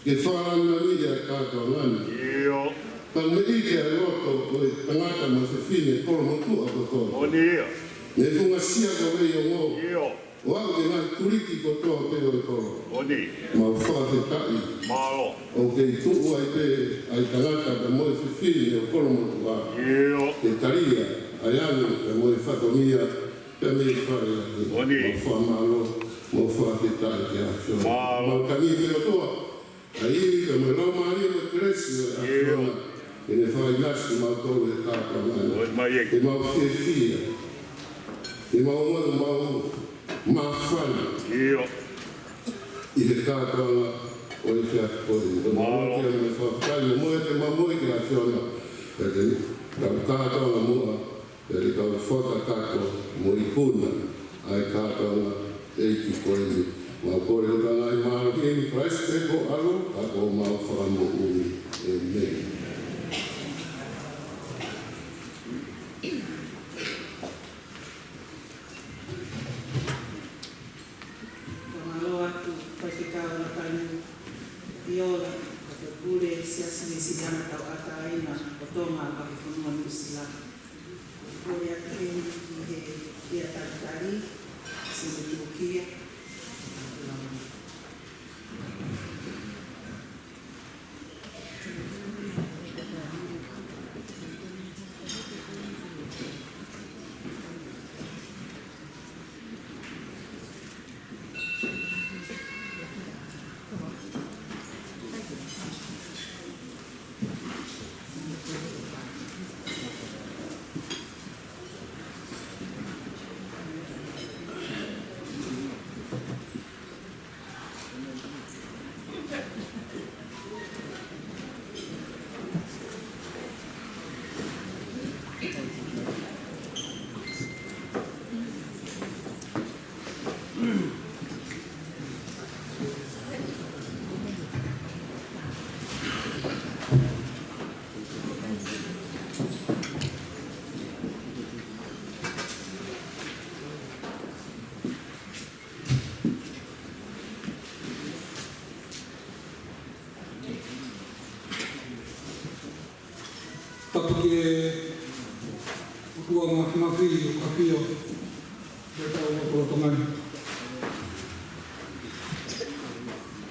Ke whaana nia kātou ngani. Io. Pang me ike a roto o e tangata ma se fine koro motu a koto. Oni. Ne funga sia ko rei o ngō. Io. Wau ke ngā turiki koto te o e koro. Oni. Ma wha te tai. Malo. O ke i tuku ai te ai tangata ka moe se fine o koro motu a. Io. Te taria ai anu ka moe whatomia pe me i whare a te. Oni. Ma wha malo, ma wha te tai ke a whiona. Malo. Ma kani te o toa. A iri ka moe lau maari o te kresi o a whiona. E ne whai nasi ma tōre e tāka mai. Oi mai e. E mau whia. E mau manu mau mawhana. Io. I he kātanga o i whia kore. O mau kia me whakakai, o moe te mamoe ki a whiona. E te kau kātanga mua, e te kau whaka kako mo i puna. Ai kātanga e ki kore ni. Mau kore o tanga i māro kini Christ te ko alo, kako mau whamo ui. Amen. Iola, pure si assimilano a Taina, o Toma, a Fumo Musila. Pure a Kemi e a Tartari, sempre Turquia. Porque o tua mafio, o capio, detta o tomani.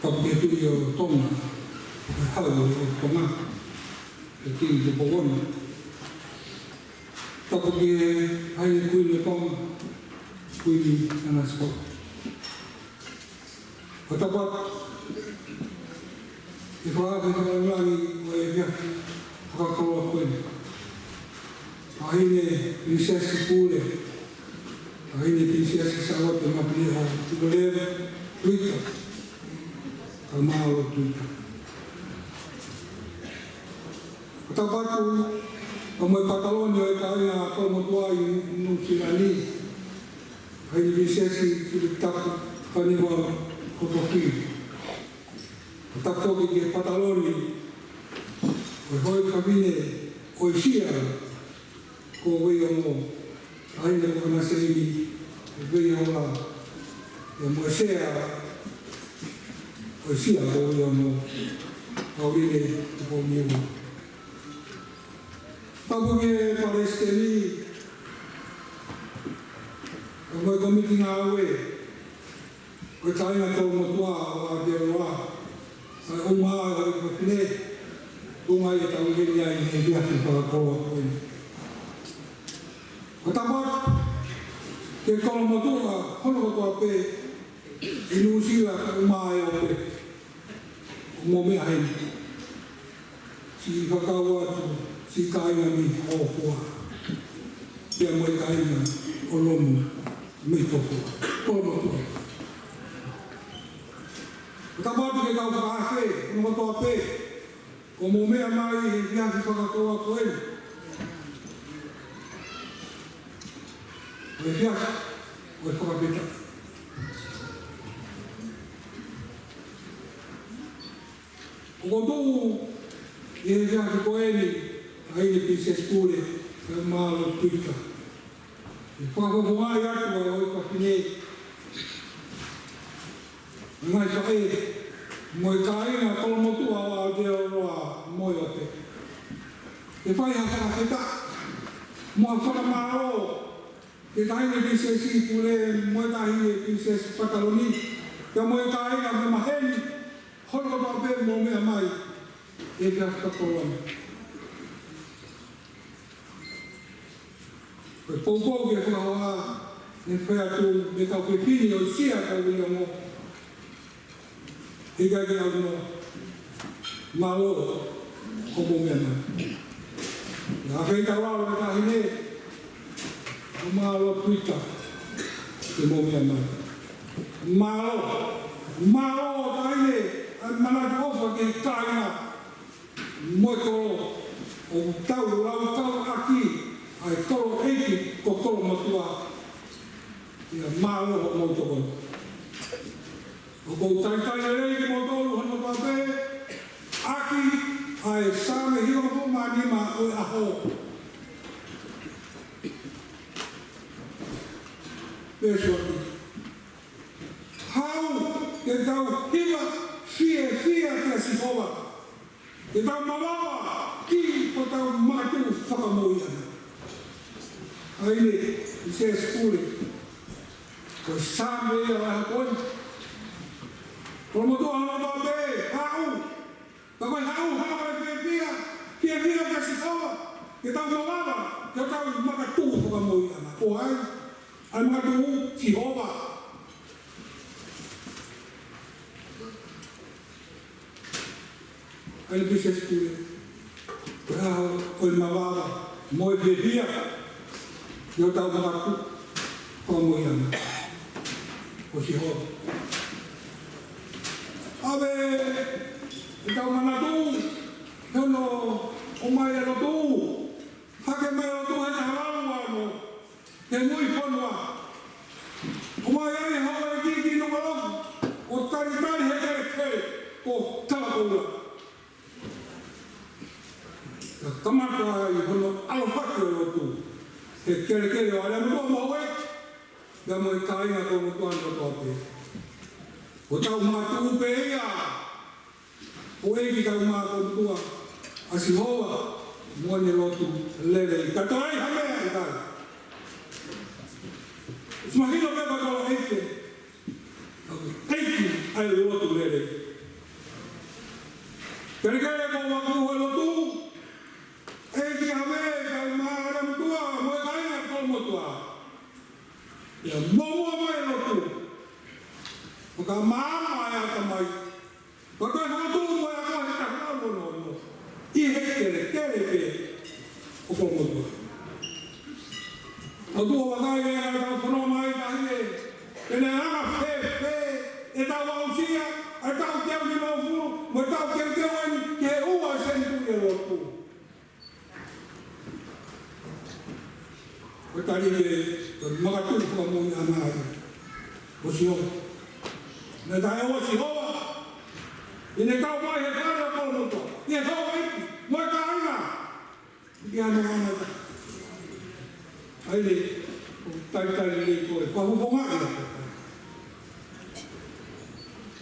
Porque tu io toma, o toma, e ti de bogona. Porque hai qui toma, qui na scuola. O tapat, e qua che parlavi, e via. Kako kweli. Aine princesa pure. Aine princesa sawa te maplia tulele tuita. Kalmao tuita. Tapatu como Catalônia e caia como tuai no Sinani. Aine princesa que tapu caniva kotoki. Tapu que Catalônia o hoi kamine o isia ko wei o mo aina ko na sei wei o la e mo sea o isia ko wei o mo o vine ko mi o papu ke palestini o mo ko mi tinga we o taina ko mo tua o a de roa o ma o pine Tunga ia tau hiri ai he via ki whakakoa koe. O tapat, ke kolomotua, hono kotoa pe, i nusila ka umae o pe, umo mea hei. Si whakaua atu, si kainga mi o hua. Pia moe kainga o lomu, mi tohua. Kolomotua. O tapat, ke kau whakaake, hono kotoa pe, como mea mai e viaje whakatoa koe. O e viaje, o e whakapeta. O kotou e viaje koe ni, a ine princess pure, e maalo tuita. E whakako ai atu a oi kapine. Ngai whae, Moi kainga kolo motua wa Aotearoa moi o te. E whai haka wheta, mua whakamaro, e kainga PCC pule, moi kainga PCS Pataloni, ia moi kainga me maheni, holo ka pe mo mea mai, e te whakakolona. Koe poupou ke whakahoa, e whai atu me kau ke pini o sia kau ia mo. E kai ke au no, malo, homo mea mai. Nā whai tawao e kahi ne, o malo Twitter, e mo mea mai. Malo o kahi ne, a manatu ofa ke kaina, moi kolo, o tau lau aki, ai kolo eiki ko kolo matua, ia malo o mo toko. O kou taitai rei ki mo tolu hana pape, aki ai same hio ko manima o aho. Peso aki. Hau ke tau hiwa fia te sihowa. Ke tau mawawa ki ko tau matu whakamoiana. Aile, i se skule. Ko same ia ai hapoi. Ko motu ana babe, hau. Ka mai hau hana kia ka sihowa. Ke tau mawawa, ke tau makatu whakamoiana. O ai makatu sihowa. Ai pise skule. Koe mawawa, moi bebia. Yo tau makatu whakamoiana. O sihowa. Ave, e tau manatu, hono o mai alo tu, hake mai alo tu he taharau ano, he mui whanua. O mai ai hawa e kiki no malofu, o tari he kere, o talakoura. Ka kamata ai hono alo whaki o tu, he kere o ale mua mawe, ia mo e kainga ko mutuan ko tope. O tau mātu upe ia, o eki tau mātu tua, a si hoa, moane lotu lele i katarai hamea i tai. Smahino pepa kola eike, eiki ai lotu lele. Kerekere ko waku hoi lotu, eiki hamea i tai maare mutua, moe kainga kolmo tua. Ia momua mai lotu. Maka mama ya tamai. Kata hatu mo ya ko hita no. I kere pe. O ko mo. O tu wa kai ya ka fono mai ta he. Ene ama fe e ta wa usia, a ta o teu ni no fu, mo ta o teu ni ke u wa sen tu ye lo tu. O ta ni ko ma ka tu ko mo ya na. O sio. Na tae o si hoa. I ne kau mai he kāra kō moto. I he kau mai, moi ka aina. I ki ana ana ta. Aile, o tai rei koe, kua huponga ina.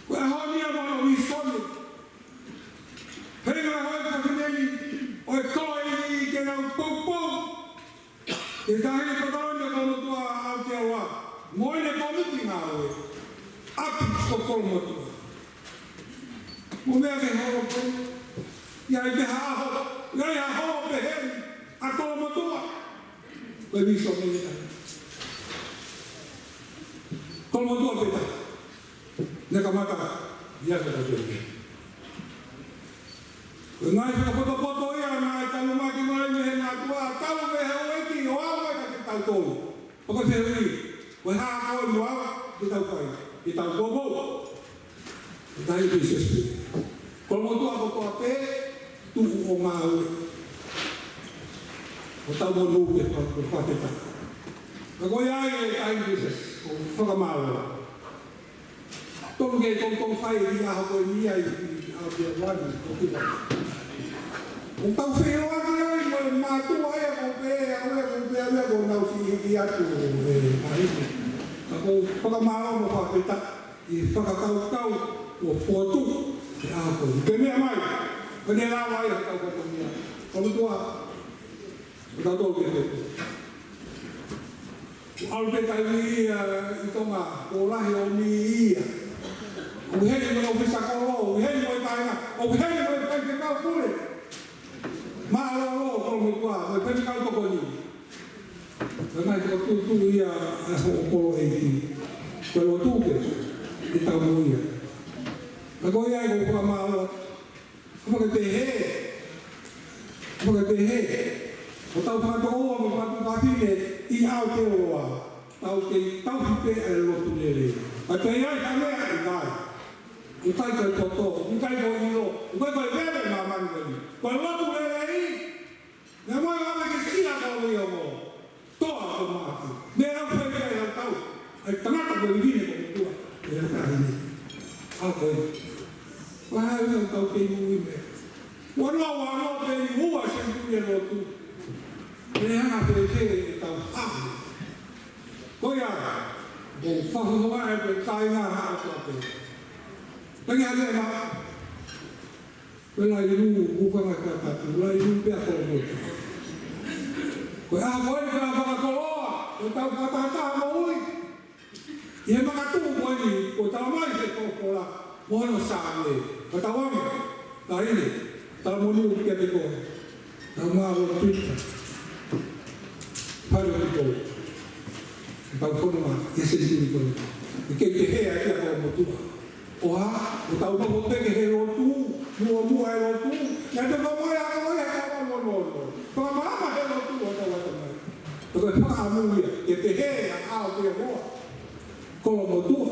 Koe honi a mana ui soni. Henga hoi ka whineni, o e koe i ke nau poupou. Ke tahi kataone kō motua Aotearoa. Moine komiti ngā oe. Api ko kolmo tua. Mo mea ke horo ko. Ia i te haho. Ia i haho pe heri. A kolmo tua. Koe viso me ni tai. Kolmo tua pe tai. Neka mata. Ia ka tau te. Koe ngai whika poto ia nai tanu maki mai me he nā tua. Tau me he oeki o awa ka te tau tōu. Paka te hui. Koe haa koe mo awa. Te tau kai. I tau kōpō, i tai pisesu. Ko motu ako toa pē, tuku o ngā ue. O tau mo nuke ko whateta. Ka koe ai e tai pisesu, o whakamāua. Tonu kei tong whai i aho koe ni ai i Aotearoa, o tuka. O tau whero aki ai, mo le mātua ai ako pē, aue ko nau si i atu e mahiti. Ako whakamāo mo whaketa i whakakau o foto e a ko ke me mai ko ne la vai ka ko mia ko tua da do ke al pe kai ni i tonga o la o ni o he mo o pisa ko o he mo kai na o he mo kai ke ka pule ma lo ko mo tua mo pe ka ko ni mai ko tu ia o e ni ko lo tu ke i ta mo ia ko ia ko ma lo ko ke he o tau whakato oa mo whakato whakine i au te oa. Tau whipe e lotu lere. A te iai ka mea i kai. I kai kai toto, i kai kai ilo, i kai kai vere mā mangani. Koe lotu lere i, me moi wame ke sia kau i o mo. Toa ko maaki. Me au kai kai au tau. Ai tangata ko i vine ko me tua. E a kai ni. Au koe. Wahai au tau ke i me. Wano pe i ua se kuia lotu. E hanga pe te tau haku. Koia, o whakahoa e pe tai ngā haa kua pe. Tangi hane ma. Wela i rū ukanga kua tatu, wela i rū pia kua motu. Koe a koe ni kua whakakoloa, o tau katata mo ui. I he makatu koe ni, o tau mai te kokola, mohono sāne. Ka tau ame, ka ine, tau monu kia te koe. Tau ngā o tuita. Pai o tiko. Tau kono ma, ese tiri kono. I kei te hea kia kua motua. O ha, o tau mako teke he rotu, mua he rotu. Ia te whamoe a koe a kua mono. Kua maama he rotu o tau wata mai. Tau koe whakaamu ia, e te hea ao kia moa. Kono motua.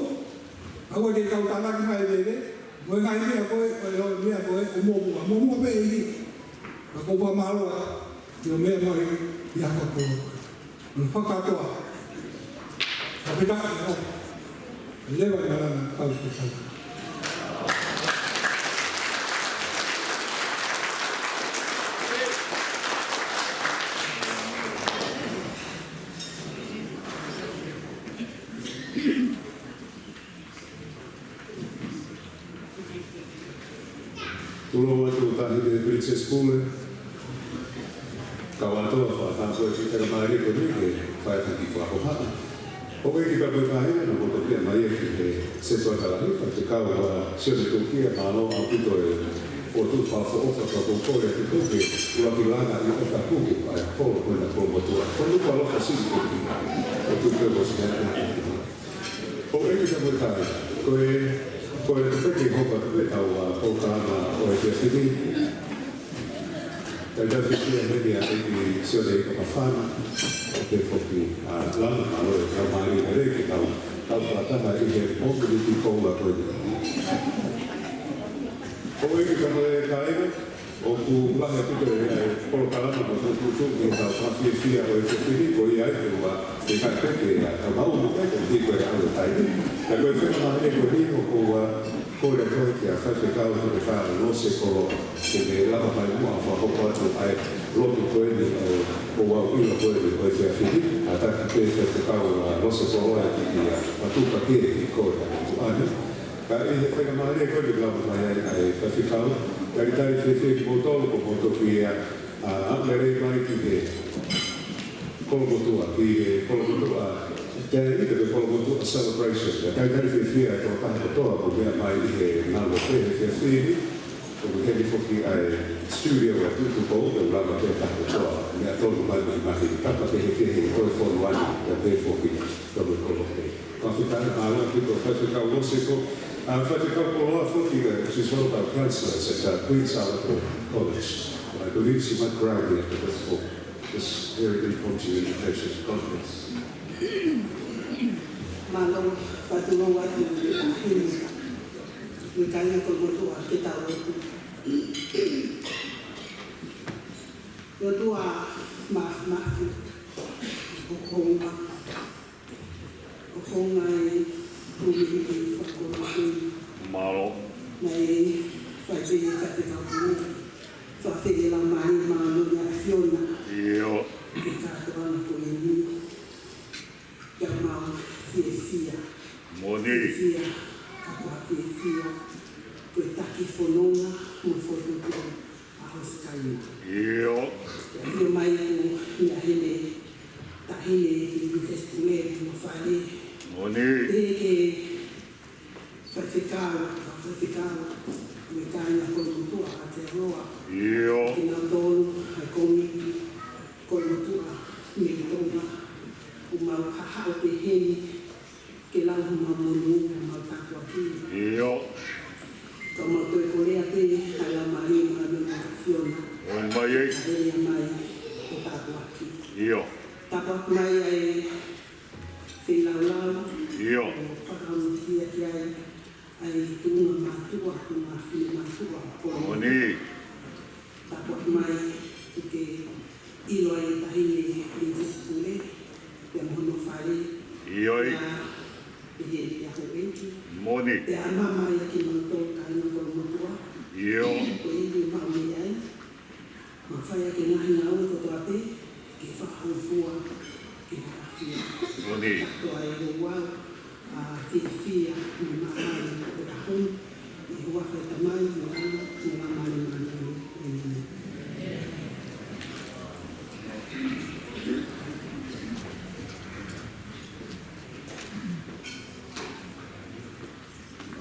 Aua te tau tanaki mai lere. Moe ngai mea koe, mea koe, o mōmua. Mōmua pe e hi. Ka koua maroa, i o mea mai, i haka koe. Whakatoa. Whapita i o. Lewa i marana tau te tau. Tuloa tahi de Princess School. Kawatoa whātā koe ki tera mai reko nike, whaetaki whakohana. O koe ki kapu kāhina no koto pia mai e ki te setua kalahipa, te kaua sione tōkia mālo au pito e o tu whāwha ofa ka kōkore te tōke, uraki langa i o ka kuki, ai kōlo koe na kōmotua. Ko lupa loka sisi tōki, o tu pēko si hea. O koe ki kapu kāhina, koe te peke hoka te tau kōkana o e te whiti. Tai tau whitia heni a eki sione i kapawhana, o te whoki lana malo e tau maari e reki tau whataha i he mobility koula koe te. O eki ka moe ka ega, o ku lahe puto e polo kalama mo tō tūki e tau whawhiawhia o e whiti ko i aike ua e kai peke e tau mau mo peke i koe e alo taini. Ka koe whenama e koe hiho kore koe ki a whaife kau te whaara no se koro ke me lama pai mua a whakoko atu ai lotu koe ni o wau ila koe ni koe te a whiti a taki te whaife kau no se koro e ki a matuka ke ki koe tu ane. Ka e he whaika maare koe ni lama pai ai whaife kau ka ri tari whaife ki motolo ko motoki e a amere mai ki te kolomotua ki e kolomotua Te ika te kolomotua a celebration. Kai tari whiwhia e tō kaha toa ko mea mai i he ngālo te he whiwhiri. Ko me heni whoki ai studio e tutupo e rama te kaha toa. Mea tōnu mai mai mahi. Kapa te he he koe whonu ani te te whoki kamu kolomote. Ka whitare māua ki tō whaiwhikau loseko. Whaiwhikau koloa whoki she's one of our counselors at Queen Salvatore College. I believe she might ground here for this very impromptu education conference. Malo patulong atu ini mikanya komotua kita waktu yotua maaf okonga ini tuli fakuru malo nai fai katika kumu fai la mai malo ya Fiona yo kita tuan kuini yang mau sia-sia moni sia apa sia whononga mo whotutu a hoskaina. Io. Ia mai ko ia hele tahine i festival no whare. Moni. E whawhikawa, me kāina kolotua a te roa. Io. Ki nā tōru, hai komiki, kolotua, me tonga, o mau hahao te heni, ke lau huma monu, o mau tātua ki. Io. Ka mau toi korea te, hai la mari, ma me ma whiona. Oi mai ei. Rea mai, o tātua ki. Io. Tapak mai ai, whilau, Io. o whakau kia ki ai, ai tunga mātua, tunga whina mātua. Moni. Tapak mai i ke ilo ai tahine i Vistule, te mohono whare, Ioi. te he te aho enki, Moni. te ama mai a ki mātou kāina koro motua, Io. ko ili maumi ai, ma whai a ke ngahi ngā ua kotoa te, ke whahau fua, ke whakawhia. Moni. Toa e ho wau, a whiawhia, me maai, o ta hon, i hua whai tamai, me ana, me mamari mani,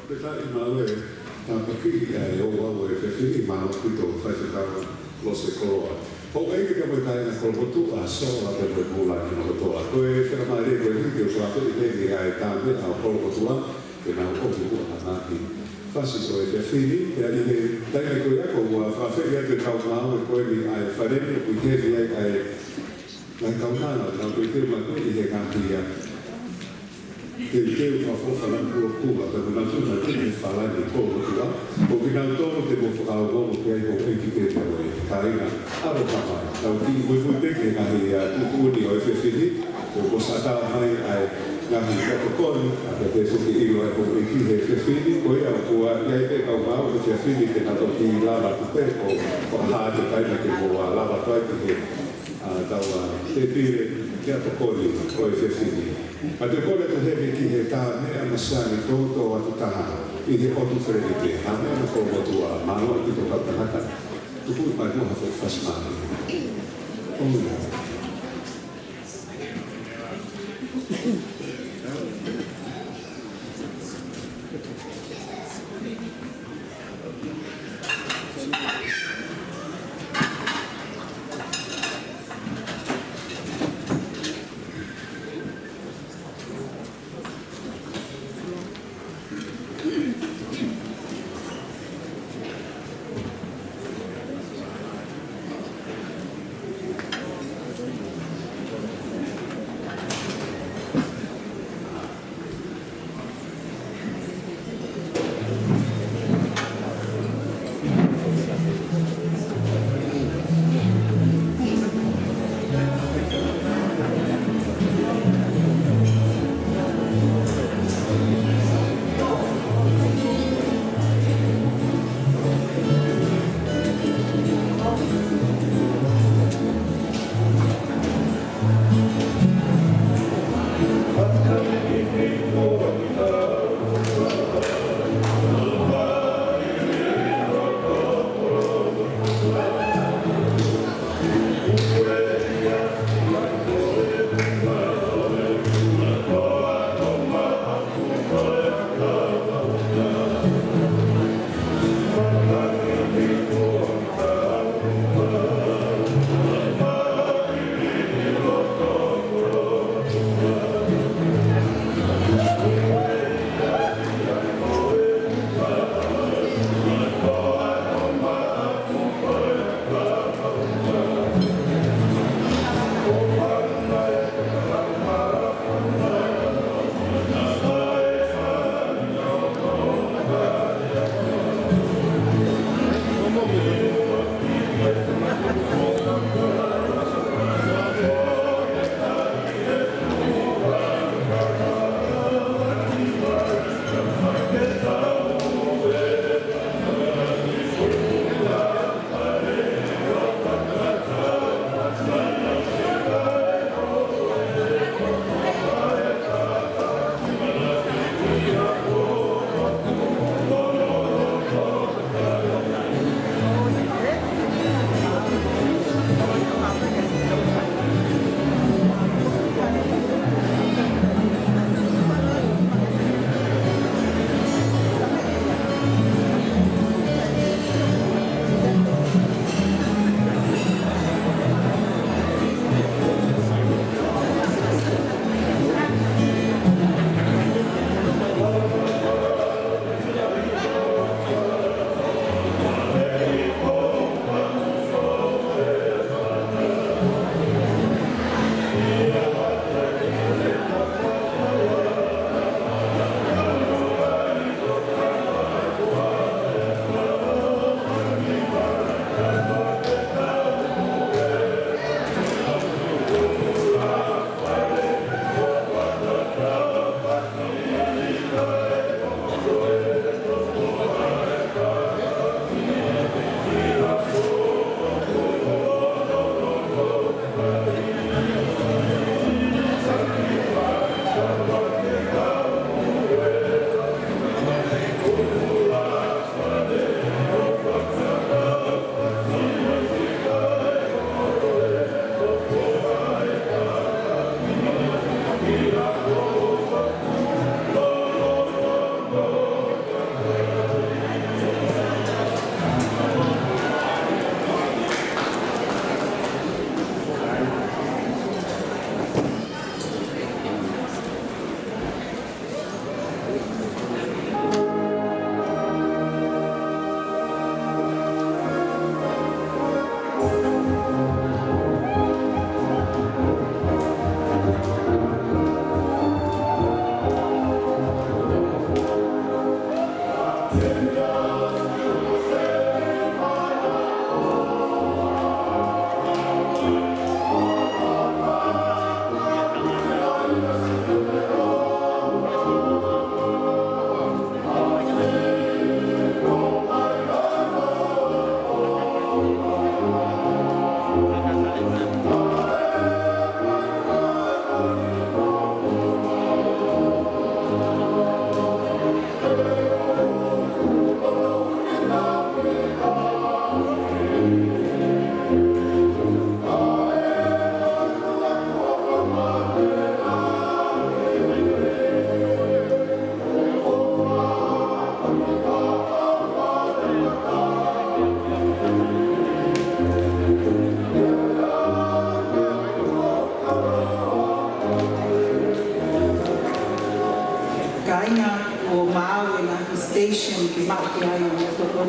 Pe tai mawe ta paki e o wa e fefiri ma no pito fai se tava lo se coloa. O e che mo tai na colbotu a so la per bula che no to a to e per ma le due che so a te di ai tambe a colbotu che na o tu na nati. Fasi so e fefiri e ali che dai ko ya ko wa fa fe ya te tau ma o ko ni ai fa le ku te di ai la kaunana na ko te ma ko i he kantia. Che fa fofa la cultura per una zona che fa la di cultura o che non tono che può fare uomo che hai con che carina allora ma da un po' di tecnica che tu di o FFD o possa dare mai ai gli protocolli perché so che io ho con che FFD poi ho hai che calma o FFD che tanto ti lava tu per o la che fai che può lava poi che da te dire che protocolli o FFD. Ma te kore tu hewe ki he tā mea masani tōtō atu taha i he otu whereke. A mea na kōwa tua māua ki tō kautanaka. Tuku i mai moha whai whasmāni. Oia.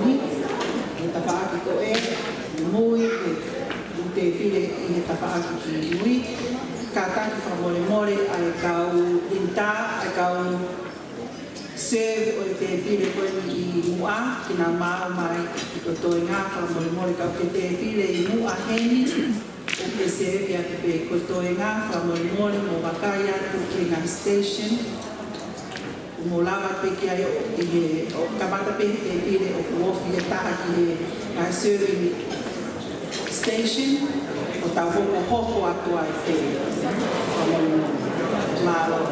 ni e tapaaki ko e mui e te file i he tapaaki ki mui ka taki whamore more ai kau inta ai kau serve o te pile koe i mua ki nga mao mai i ko toi ngā whamore more kau ke te pile i mua heni o ke serve a te pe ko toi ngā whamore more mo wakai atu ki ngā station mo lava pe ki ai i he o kamata pe te pile o kuofi e taha ki he ngā serving station o tau hoko atu ai te whamore more malo.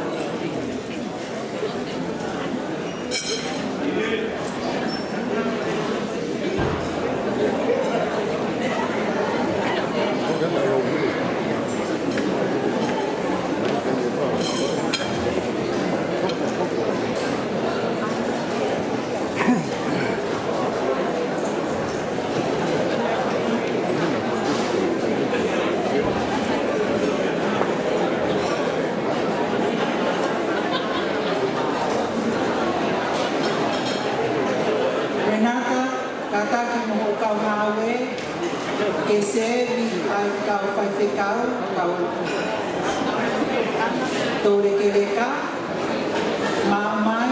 Que serve ai kau fai whekau, kau tore ke reka, mai.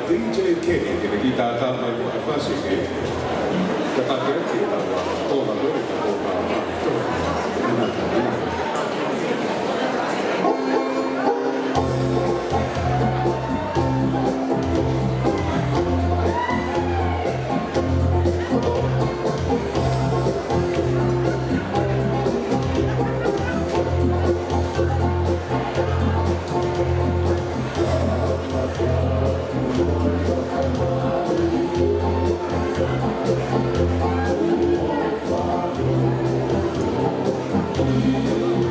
DJ Kenny, che le chitarra ma non è facile che parte anche la ora Oh,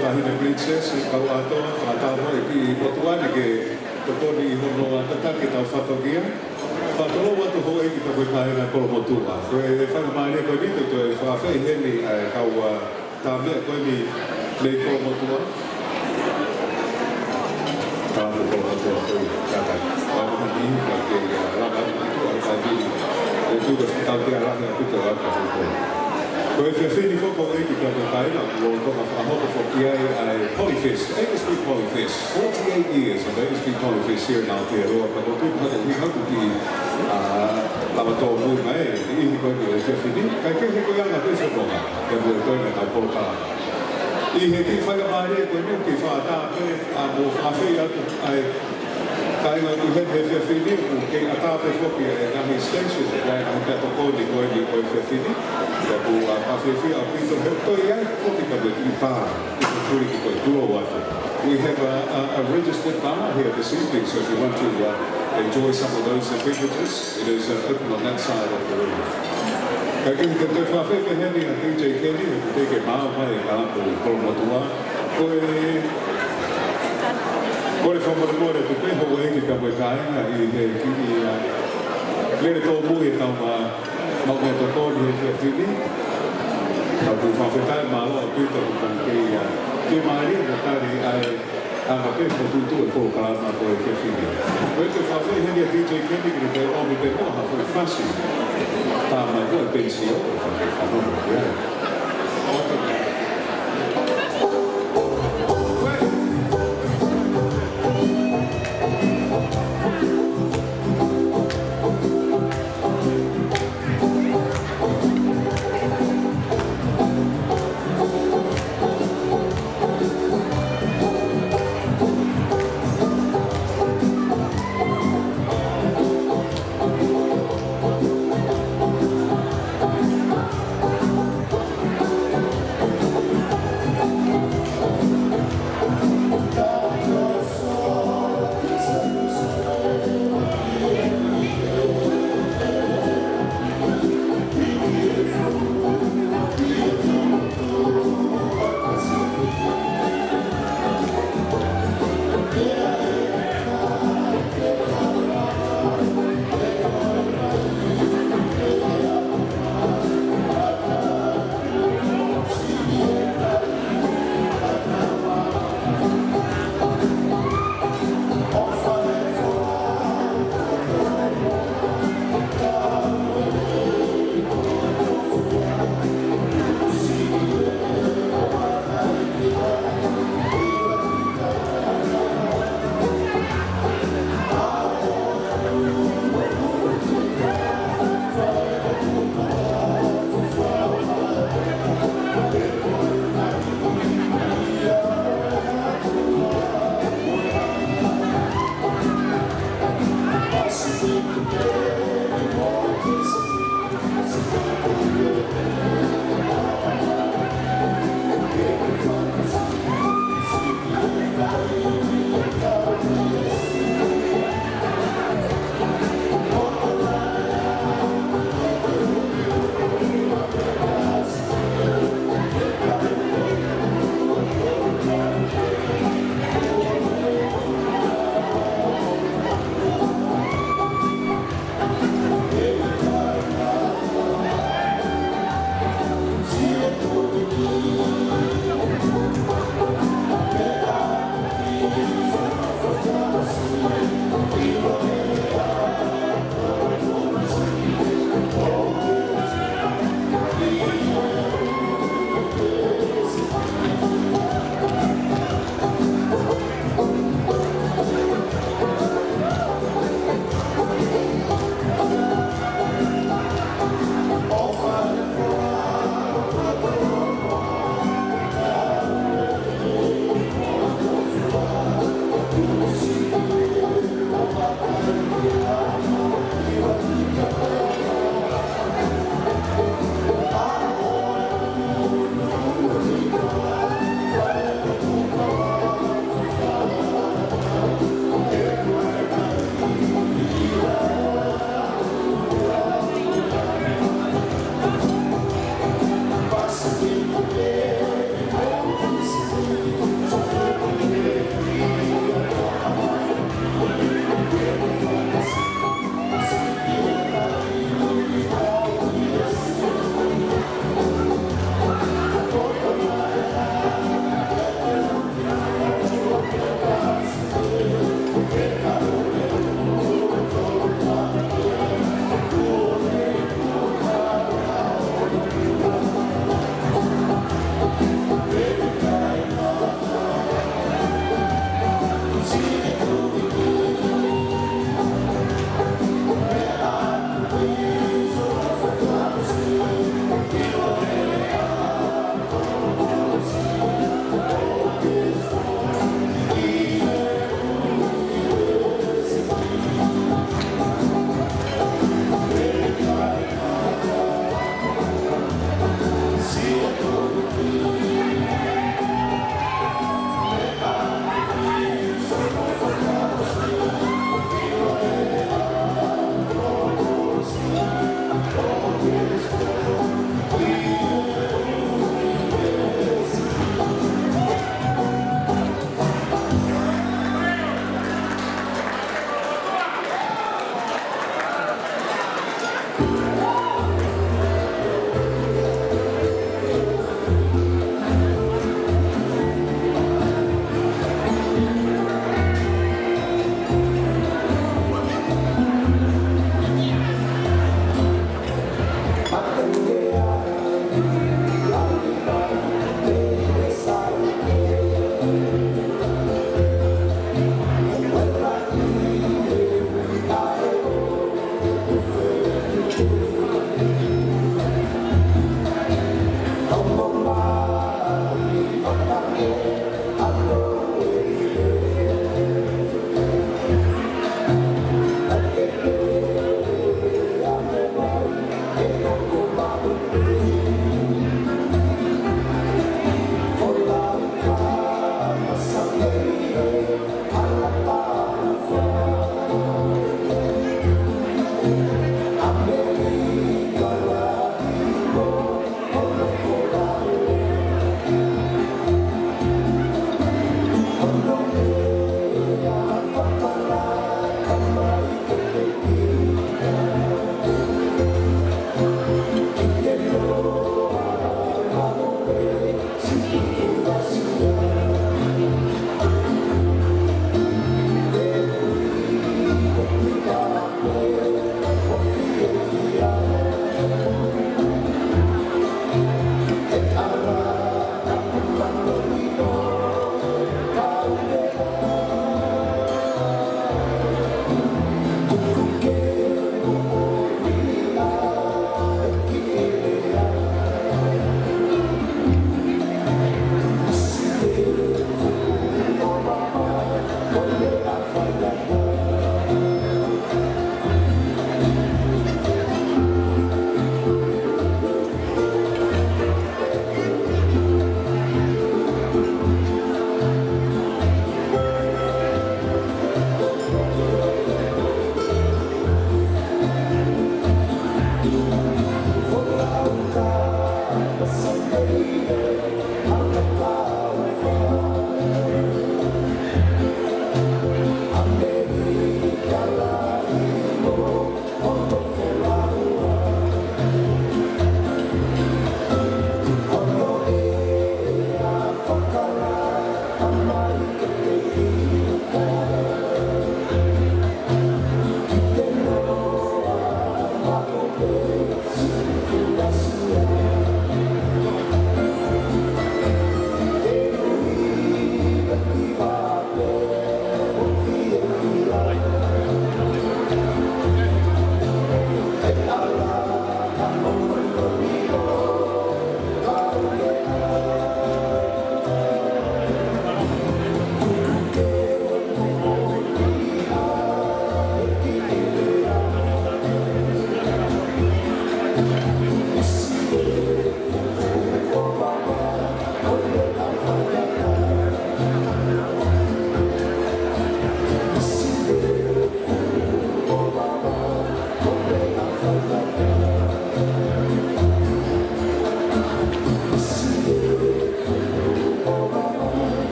Tahine Princess i kau atoa whātaro e ki potuane ke tokoni i hono a tataki tau whatogia. Whatolo watu hoa i ki tapu i kāhena kolo motua. Koe e whakamāne koe nito to e whawhai heni kau tā mea koe ni nei kolo motua. aamu kolmatua tuli tätä. Aivan ihmeeltiin ja rakat tuolta niin. Kiitos tautia rahia pitää ratkaisuun. Kun eu fini koko ekipäivän päivän, kun on koko hotofokia polyfish, English speak polyfish, 48 years of English speak polyfish here in Aotearoa, kun we hakutiin lavatua muima ei, ihmikoikin ei se fini, kaikkein heko janga pesokoga, ja voi toimitaan polkaa. Ihmekin whakamaare, kun nytkin faataa, aamu afeijatu, Tainga tu he fini ke atape foki e na extension da ata to kodi koi fini ya ku a fefi a pito to ya foki ka de pa kuri ki koi tuo wa. We have a registered bar here this evening, so if you want to enjoy some of those privileges, it is open on that side of the room. Kaki te te fa fefe heni a DJ Kenny te ke maa mai ka po kolmotua Kore whamara tu peho o eki ka moe kāinga I he kini lere tō mui e tau mau mea tō kōni he whia whini. Tau tu whawhetai mā loa pita ku tang ke maari na tari ai anga peho tūtu e pō kāna ko e whia whini. Koe te whawhei heni a DJ Kenny kini te omi te moha fwoi whasi. Tā mai koe pensio e whawhei whanono.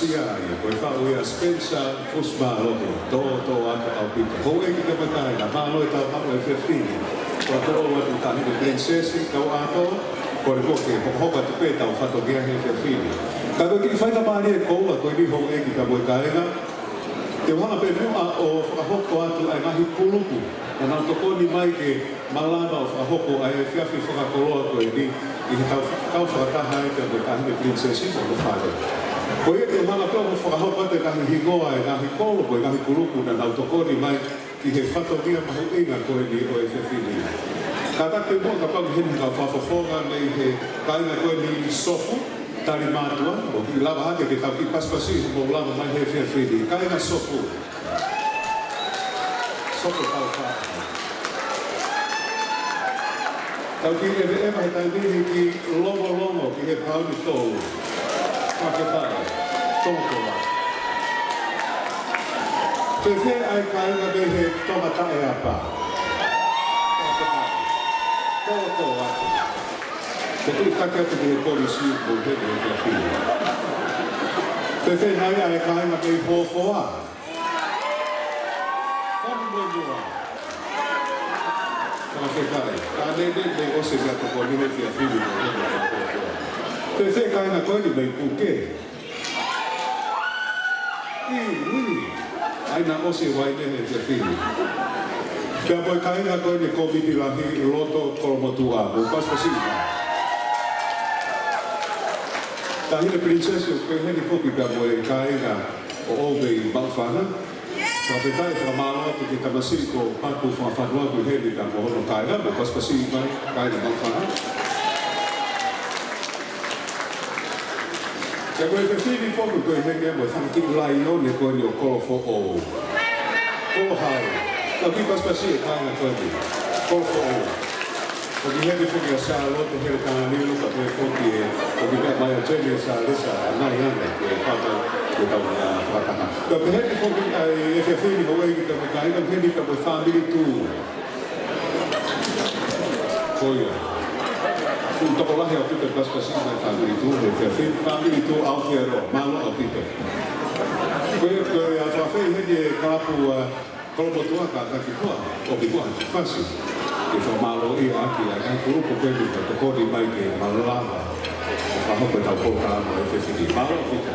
Asia ia, koe whao ia Spencer Fusmalohi, tō atu au pita. Ho e ki te mataina, mālo e tau maro e whiawhini. Kua tō atu tahine princesi, kau ato, kore koke, hoka te pē tau whato gea he whiawhini. Ka koe ki whaita maari e koula, koe ni ho e ki ka moe kaenga. Te whanga pe mua o whakahoko atu ai ngahi puluku. Na nau toko ni mai ke malama o whakahoko ai e whiawhi whakakoloa koe ni. I he tau whakataha e te moe tahine princesi, mo no whare. Koe e te mana pēo mo whakahoko te ngahi hingoa e ngahi kolo koe ngahi puluku na nau toko ni mai ki he whato mia mahu inga koe ni o e whiawhini. Ka take mua ka pang hini ka whawhawhonga nei he kainga koe ni sopu. Tari mātua, o ki lava hake ke tau ki paspasi mo lava mai he whiawhini. Kainga sopu. Sopu tau wha. Tau ki ewe he tai nihi ki longo ki he pauni tōu. Whaketai, tōkoa. Te ai kainga me he tomatae apa. Whaketai, tōkoa. Te tui take atu ki he polisi ko he he whiawhini. Te nai ai kainga me hōwhoa. Whakamua. Whaketai, ka ne ose mea toko ni he whiawhini ko he he hōwhoa. Te kainga koe ni mei puke. Aina ose wai ne he whiawhini. Pea moe kainga koe ni komiti lahi loto kolomotua, mo paspasima. Tahine princesi o koe heni foki pea moe kainga o Olvei Malwhana. Whawhetai whamaloa te tamasiko paku whawhanua ku heni ka mohono kainga, mo paspasima kainga Malwhana. Ka koe whiawhini foku koe heni mo whanaki lai o ne koe ni o kolofo o Kolohau. Ka ki paspasi e kainga koe ni, kolofo o. Ko ki heni foki a Charlotte here tāna nilu ka koe foki e ko ki mea mai a Jenny e Sarisa a nai ane koe pātau ko tau na whakataha. Ka pe heni foki e whiawhini ho egi ka me kainga, heni ka moe family tū. Koia. Kung toko lahi au pita paspasi mai family tū, he whiawhini family tū au kia roa, malo au pita. Koe a whawhei heni e kāpu kolomotua ka taki kua, o ki kua, whasi. Ke whamalo i aki a kai kurupo koe ni ka tokoni mai ke malama. Whahope tau pōkāma e whiawhini. Malo au pita.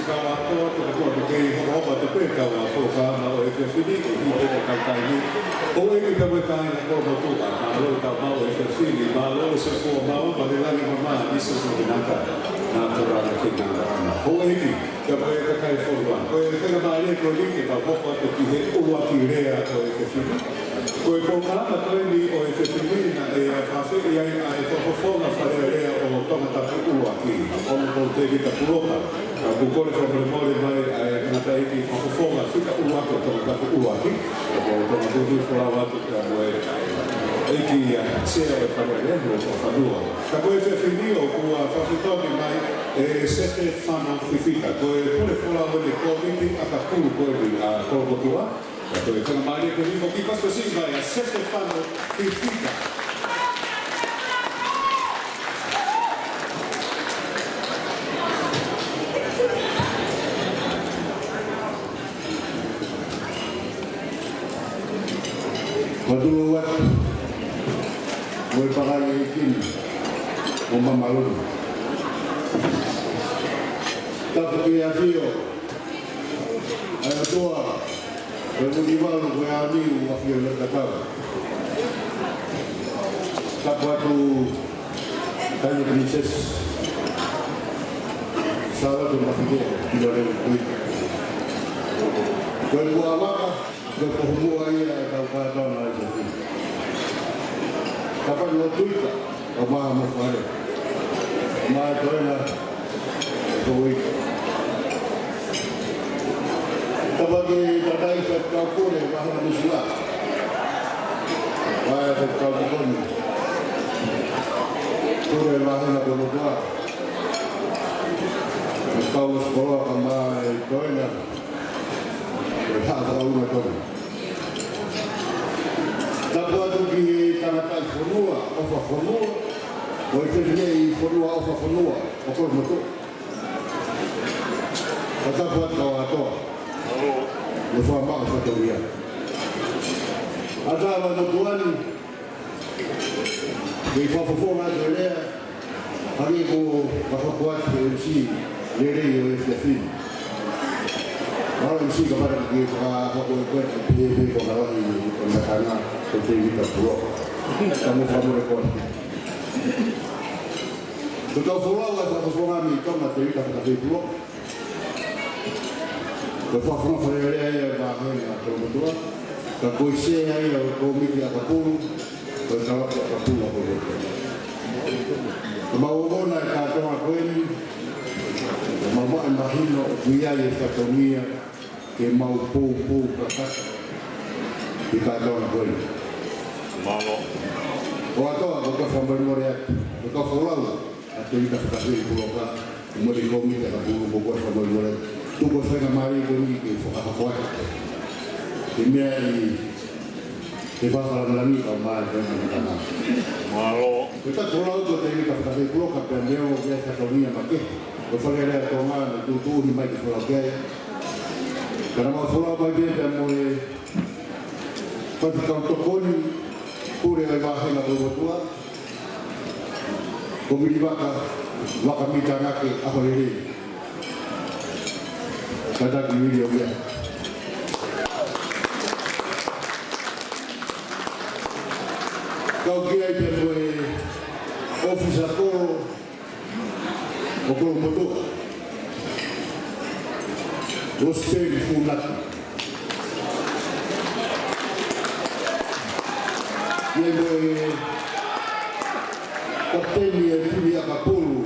kawa toa te ko ke ho ba te pe kawa ko ka ma o e te fini ko ni te ka ka ni o e ki ka ka ni ko ba tu ka ma lo ka ma o e te fini ma lo se fo ma o ba le la ni ma ni se so ni naka na to ra ke na o e ki ka ba e ka kai fo ba o e te ma le ko ni ka ho ba te ki he o wa ki re a ko e te fini ko e ko ka ma to ni o e te fini na e fa se e ai ai fo na fa re o to ta ku wa ki o mo te ki ta ku ka ku ko le fo le mo le mai na ta ki fo na fika u wa ko ta ku wa ki ko to ma tu ko la wa tu ka mo e ki se e fa le no fa du ka ko e fe fini o ku a fa to ki mai e sete fa na fika ko e ko le fo la le ko ki a ku ko a ko ko tu wa ko e fa mai ko ni ko ki pa si vai a sete fa na fika Maduro wat pakai ikin malu. Tapi kiasio ayo tua bermudimal kuyani wakil lekatau. Kapatu tanya princess salah tu makhluk tidak ada duit. Kalau apa? Berkumpul aja kalau kau aja. Kapan lo tuita? Apa mau kau? Mau kau nak kau? Kapan kita tadi kau pun bahan musla. Bahan kau pun. Kau bahan apa musla? Kau sekolah kemana? Kau nak? Berhak tahu macam. Tapi tu di tanah fonua, apa fonua? Boleh jadi fonua apa fonua? Apa betul? Kata buat kawato. Lepas mak satu dia. Ada orang tuan di Papua ada hari itu buat MC lere USFin. Orang isi kepada kita apa buat PB kalau di negara seperti kita buat kamu rekod. Betul pulau atau pulau ni kau nak cerita pada pulau. Lepas pulau perayaan bahagian atau betul. Kalau isi yang komiti apapun bersalah apapun apa betul. Kemauan nak kata apa ini? Mama imagino cuidar esta comida que mau pou kakak di kantor boleh. Malo. Kau tahu kalau sambil melihat, kalau pulau atau kita sekali pulau kan, mesti kami tak perlu buat sambil melihat. Tu kau saya mari kami ke apa? Ini Sebab kalau melani kamar dengan tanah. Malo. Kita pulau tu kita kasih pulau kapten dia biasa kami yang pakai. Kalau ada kamar tu ni mai pulau gaya. Karena pulau bagi dia mulai pada kantor pun pura bahasa nak berbuat. Kami bakal kami jangan ke apa ini. Kata video dia. Kau kira dia boleh office aku, aku motor, hostel funat. Dia boleh kapten dia kapul,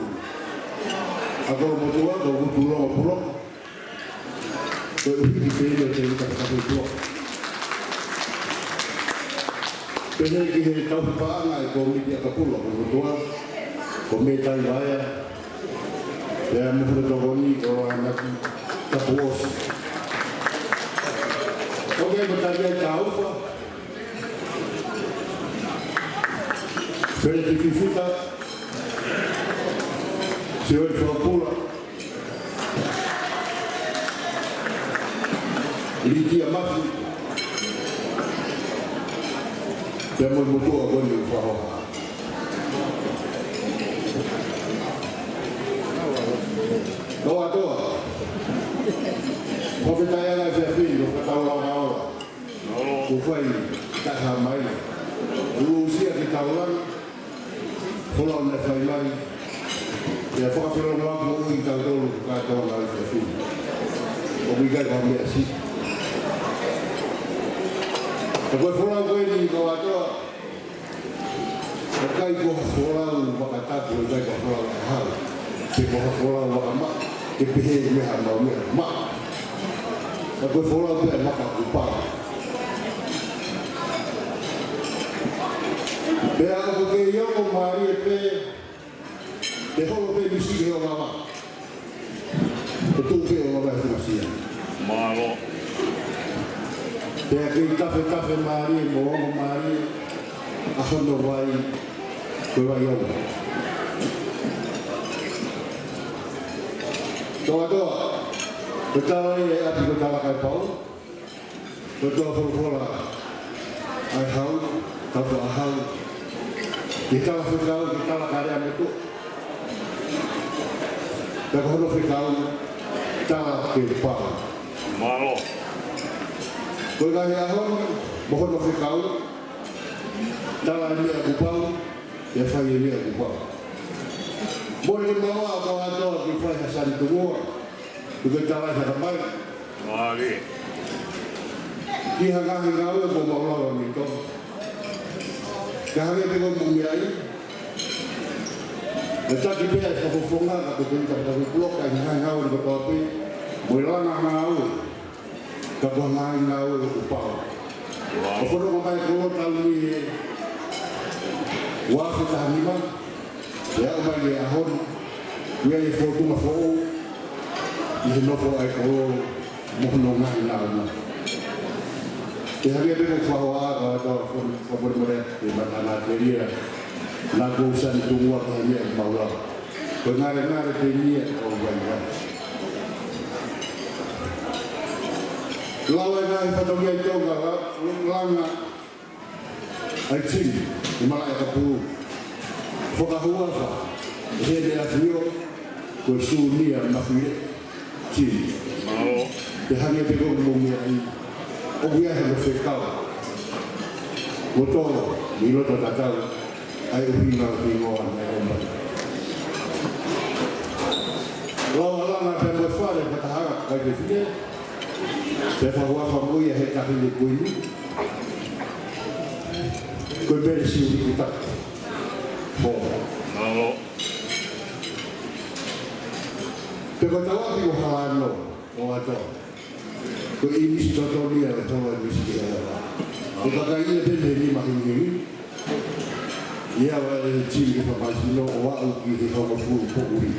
aku motor aku pulau. Kau ini dia kapal pulau. Pernah kita tahu pangai komiti akapula berdoa komite saya dan menghormati orang anak terpuas. Oke bertanya tahu pak. Sertifikat siapa akapula ini dia masuk. Dia membutuhkan apa yang difaham. Doa. Pofitaya la se fino kataula ngaola. Malo. Ufai tahamai. Lucia kitaula. Pulau na fai mai. Ya whakapiro ngā mo i tautoro katoa ngā se fino. Obrigado a minha assim. Depois foram com ele com a toa. Eu caí com a fola o bacatato, eu caí com a fola o ralo. Se com a fola o bacamá, que perrei me ramou me ramá. Depois foram com ele macacupá. Pera porque eu com Maria pe de rolo pe me sigue o mamá. Eu tô vendo uma vez assim. Malo. Pea kei tafe Maria, moongo Maria, ahono vai, koe vai au. Toa, koe tala e api koe tala kai pau, koe toa whorofora ai hau, tauto a hau, ki tala whikau, ki tala karea me to. Pea kohono whikau, tala ke pau. Malo. Koe kahi ahon, mohono whikau, tala e mea kupau, e whai e mea kupau. Mori ke maua o kawa atoa ki whai hasari tungoa, tuke tala e harapai, Mali. ki hangahi ngau e mo maulawa mi to. Ka hange peko mungi ai, e taki pea e whafofonga ka te pinta ka whiploka i hangahi ngau e katoa pi, mo i langa ngau ka kua ngai ngau e kupau. O whono ko mai kolo talu i e wafu tahanima, e au mai e ahon, ia e whotunga who'o, i he nofo ai kolo mohono ngai ngau na. Te hange peko whahoa ka watoa whaporemore e matana te ria, nā kōsani tungua ka mea ki maurau. Ko ngare te nia o wai. Lawa ngai whatongia i tonga langa ai tini, i mara e kapuru. Whakahua wha, he mea whio, ko e sūnia mawhire, tini. Malo. Te hange peko mōmia i, o wia he no whekau. Ko tōro, mi roto tatau, ai uhina o tingoa me o mai. Lawa langa pe moe whare whakahanga kai te whie, pe whahuafa mui he tahine koini. Koe mere si uri ki tak. Ho. Malo. Pe koe tawapi ko halano o atoa. Koe i misi totonia e toa i misi ki ea. Ko kakai ia pene ni mahingi. Ia wa e tini ki whamaisino o au ki he whamafuru pokuri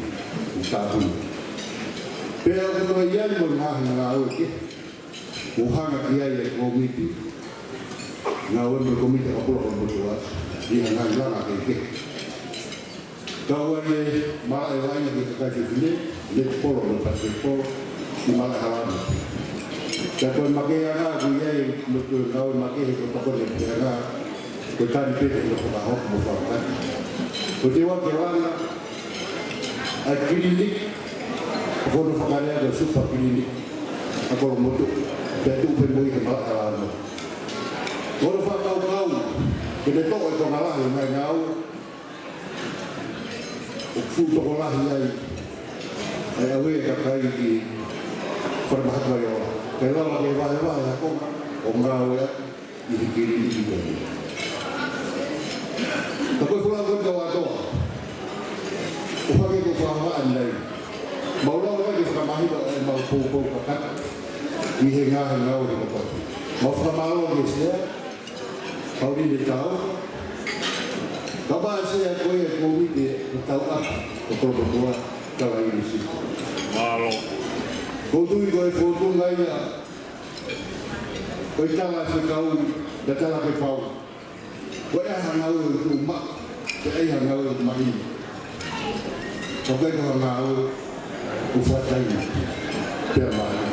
i tāpuni. Pea o koe iai mo ngahi ngā au ke. O hanga ki ai e komiti. Ngā ue mo komiti kapura o motua. Iha ngai langa ke ke. Kaua e mara e waina ki kakai ke whine. Le polo no pate polo. I mara e halana. Ka koe makea ngā ku iai mo koe ngau makea he koe pakone pea ngā. Koe tani pete no whakahoko mo whakataki. Ko te wake langa. Ai kirinik. Whono whakarea koe super kirinik. Ako motu. Te tupe mui he mara halana. Kono whakau kau. Ke te toko e tonga lahi mai ngau. O fu toko lahi ai. Ai awe e kakai ki wharamahaka i oa. Kei lawa ke wahe a konga. O ngau e i he kirinik i koe. Ka koe whula koe kau atoa. O whake ko whahaan nei. Maurau e ke whakamahira e mau pōpō kakaka. I he ngāhe ngau e kato. Mau whakamaro ke sea. Pauri ne tau. Ka paa sea koe e kōwite o tau apa. O korokotua kawa i nisi. Malo. Kōtui koe kōtunga ia. Koe tala se kau. Da tala ke pau. Koe aha ngau e tu ma. Te eiha ngau e mahi. Ko koe koha ngau u whataina. Pea mahi.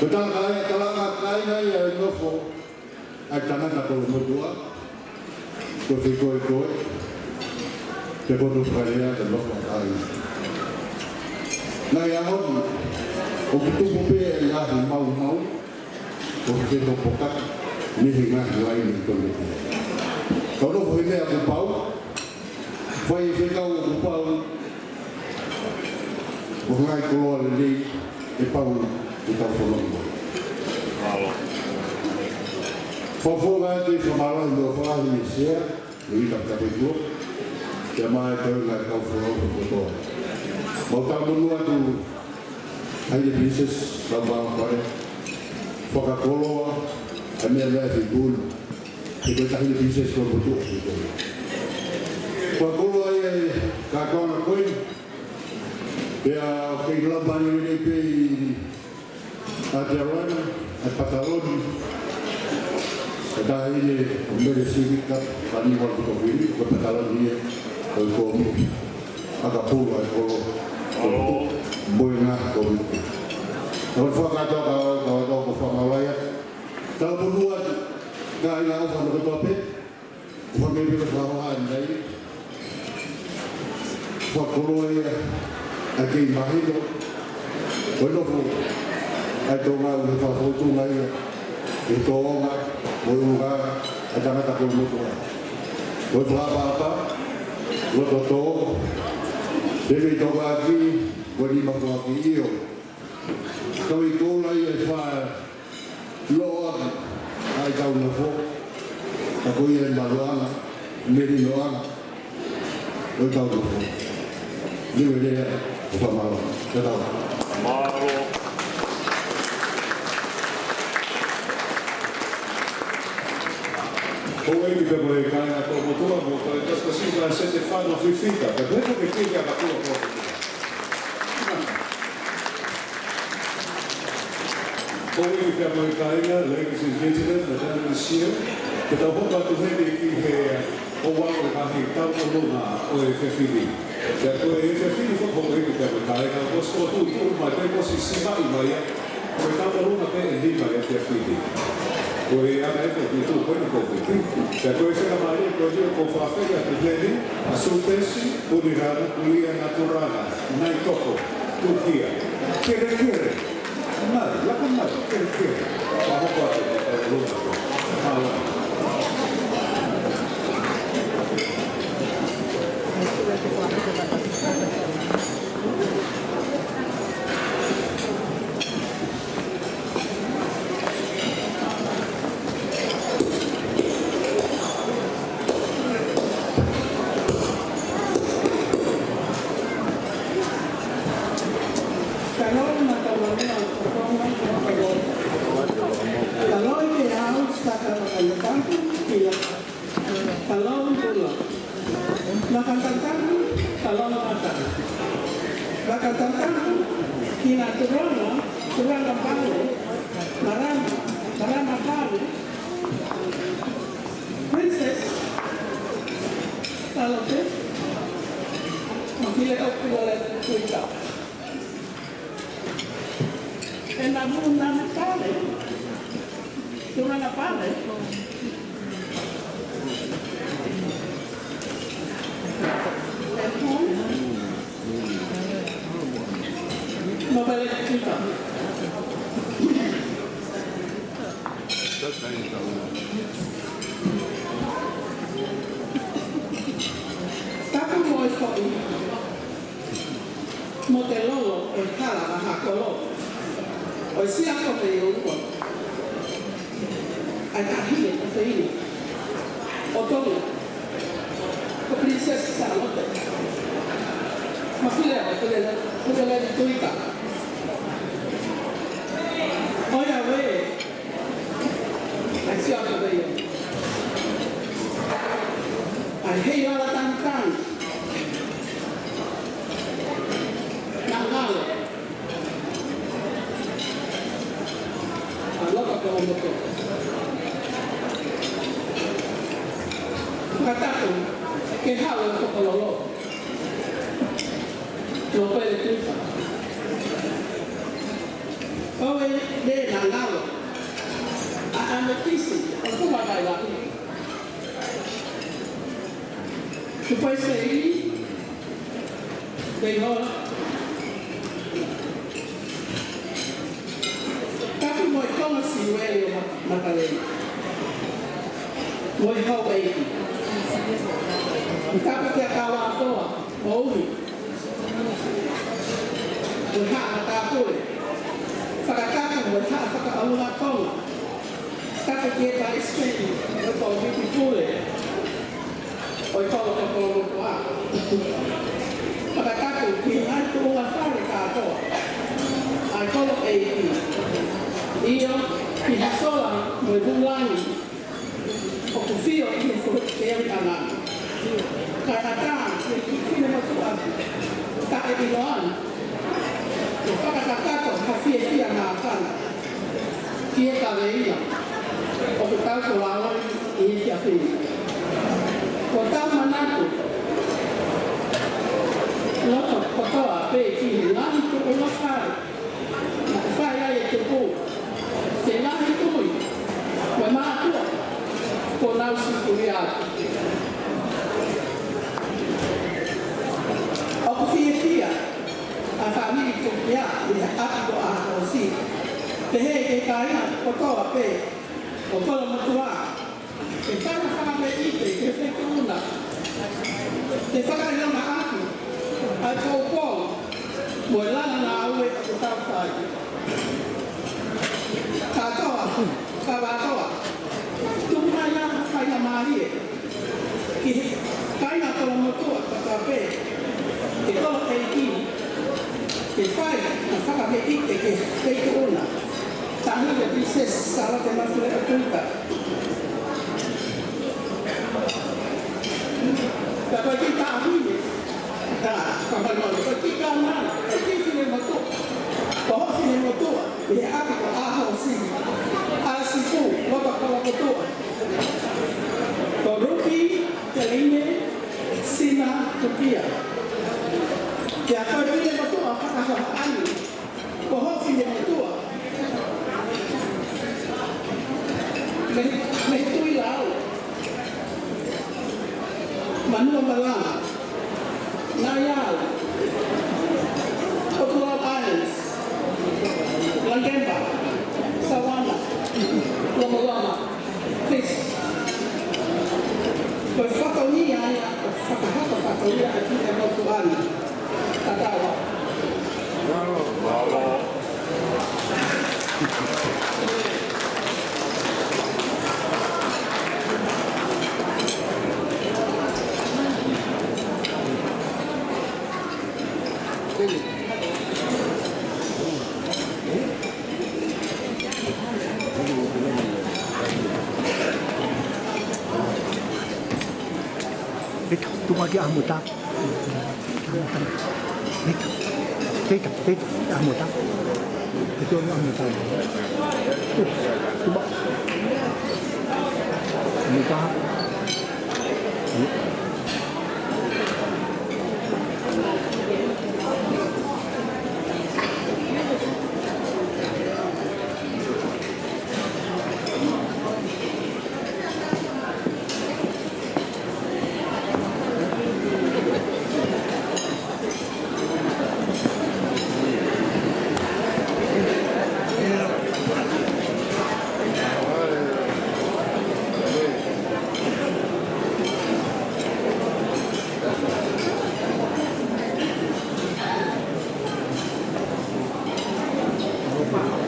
Ko tala kai talanga kaina ia e nofo. Ai tanaka tolo motua. Ko te koe. Te koto wharea te nofo kai. Nai ahonu. O que tu pe e ngā hi mau mau, o ke to pokat, ni hi ngā hi wai ni tole te. Kono ko he mea ku pau, whai e whekau o ku pau, o ngai koloa le nei, e pau i tau whanongo. Malo. Whawhonga te whamara i o whaahi ni sea, ni ita kapekua, te mai tau ngai kau whanongo kotoa. Mau tau monua tu Haile Princess, tau maa whare, whakakoloa, a mea mea te kūnu, te koe Haile Princess kua kotoa. Whakakoloa ia e kākauna koe, pea kei lambani rei pe i Aotearoa, a Pataloni, a tāhine o mere sivika, pani wala kuto whiri, ko Pataloni e, o i kōmi, a ka pūra e kolo, Boy ngā kōmiku. Nau whakatoa ka watoa ko whamawaya. Tau punua ngā ina au whanau katoa pe. Whamiri ka whahoha nei. Whakoroa ia a kei mahino. Koe nofo ai tō ngā ule whahotu ngā ia. E tō onga, koe unga, a tangata koe motoa. Koe whapapa, loto tō. Tewe tō ngāki, wani makua ki iyo. Kau i kōla i e whae loa ai tau na fō. Ka koe e maruanga, meri loanga. Oi tau na fō. Niwe rea, o whamaro. Te tau. Malo. Koe mi pe moe kāinga tō motua mo, ka e tas pasika e sete whāna whiwhika. Ka pleko ke kike a ka kua kua. Koe mi pe moe kāinga, ladies and gentlemen, madame and monsieur, ke tau hoka tu hene ki he o wako kahi tau o luna o e whewhiri. Kia koe e whewhiri whakoko e mi pe moe kāinga, o sto tu i uru mai, pe kosi sima i mai, koe tau o luna pe e lima e whewhiri. Koe ana e ko tu koe ni koe. Kia koe wheka mai koe dio ko whawhega te pleni, a sultesi, unirana, ulia naturana, nai toko, Turquia. Kere. Mari, laka mari, kere. Wahoko atu e luna ko. Hala. Makalena. Moi hau eiki. Kapu kia kawa toa, maui. Moi haa na kāpule. Whakakaku moi haa whakaaunga tonga. Kapu kia ka ispeni, moi kau wiki pule. Oi kolo ka kolo kua. Whakakaku ki ngai tuunga whare kātoa. Ai kolo eiki. Ia ki hasola moi bungangi. O ku fio i he whukeri anana. Kai hataan, ke kikine matua, ka e iloana. Ke whakatakato, ka fia ngā whana. Kia ka reina. O ku tau so lawari i he kia whini. Ko tau manatu. Loto kotoa pe ki he ngani tu o whare. Na whai ai e te pū. Te ngani tui. Koe mātua. Ko nau sikuri atu. O ku fia, a whamiri kukia i he ati ko a o si. Te hei e kaina kotoa pe, o kola matua. Te whana whame ite, te whekuna. Te whakairama atu, ai kōpō, mo lana ngā ue a ko tau whai. Kātoa, kāwātoa. Tūna ia kaina mārie. Ki he kaina kola matua kakape. Ke kola eiki. Ke whai na whakahe ite ke teike una. Tāhia princess sala te mafure a tuika. Ka koe ki tā huine. Ka koe koe ki kā nana. Ka ki whine matua. Ko hofine matua. I he api ko āhau sini. Asifu, waka kola matua. Ko rupi, te ine, sina, tukia. Kia koe whine matua whakahoa ani. Ko hofine matua. Me tui lau. Manua malama. Nayal. Otural Islands. Langemba. Sawana. Lama. Please. Koe whakaunia ia, whakahaka whakaunia a ki e motu ana. Tatawa. Bravo. Tunggu lagi amuta. Teka, amuta. Itu amuta. Coba. Amuta. Wow.